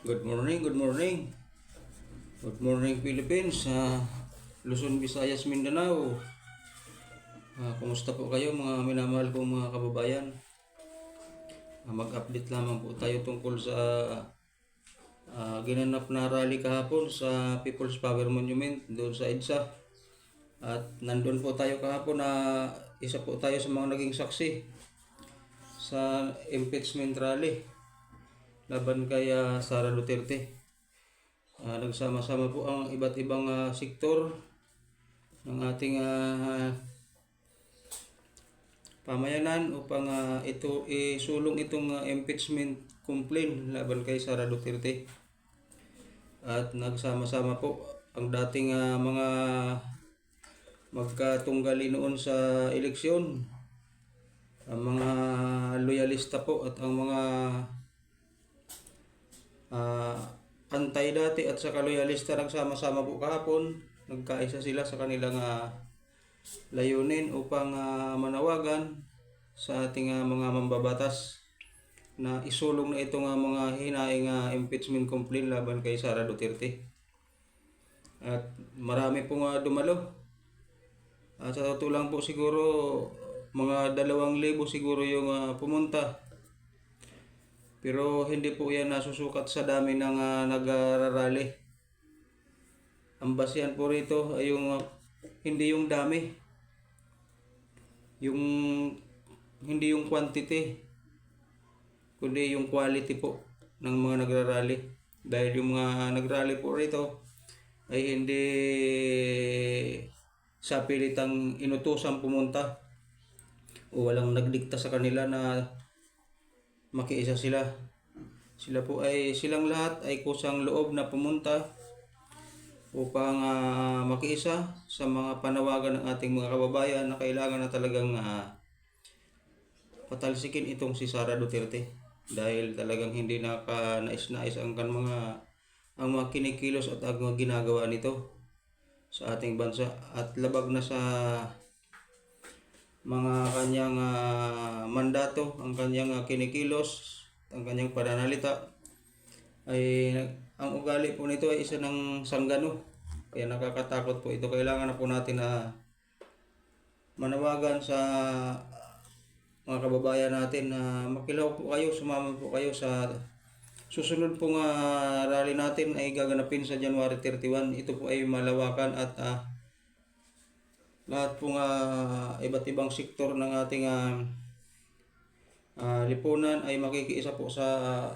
Good morning, good morning. Good morning Philippines, Luzon, Visayas, Mindanao. Kumusta po kayo mga minamahal kong mga kababayan? Mag-update lamang po tayo tungkol sa ginanap na rally kahapon sa People's Power Monument doon sa EDSA. At nandun po tayo kahapon na isa po tayo sa mga naging saksi sa impeachment rally laban kay Sara Duterte. Nagsama-sama po ang iba't ibang sektor ng ating pamayanan upang ito isulong itong impeachment complaint laban kay Sara Duterte. At nagsama-sama po ang dating mga magkatunggali noon sa eleksyon, ang mga loyalista po at ang mga antay dati at saka loyalista nagsama-sama po kahapon. Nagkaisa sila sa kanilang layunin upang manawagan sa ating mga mambabatas na isulong na itong mga hinaing impeachment complaint laban kay Sara Duterte. At marami pong dumalo. Sa totoo lang po siguro mga 2,000 siguro yung pumunta. Pero hindi po yan nasusukat sa dami ng nagrarally. Ang basihan po rito ay yung hindi yung dami. Hindi yung quantity, kundi yung quality po ng mga nagrarally. Dahil yung mga nagrally po rito ay hindi sa pilitang inutusang pumunta o walang nagdikta sa kanila na makiisa sila. Silang lahat ay kusang loob na pumunta upang makiisa sa mga panawagan ng ating mga kababayan na kailangan na talagang patalsikin itong si Sara Duterte. Dahil talagang hindi nais-nais ang mga kinikilos at ang mga ginagawa nito sa ating bansa, at labag na sa mga kanyang mandato, ang kanyang kinikilos, ang kanyang pananalita. Ang ugali po nito ay isa ng sanggano, kaya nakakatakot po ito. Kailangan na po natin na manawagan sa mga kababayan natin na makilaw po kayo, sumama po kayo sa susunod pong rally natin ay gaganapin sa January 31. Ito po ay malawakan at lahat pong iba't ibang sektor ng ating lipunan ay makikiisa po sa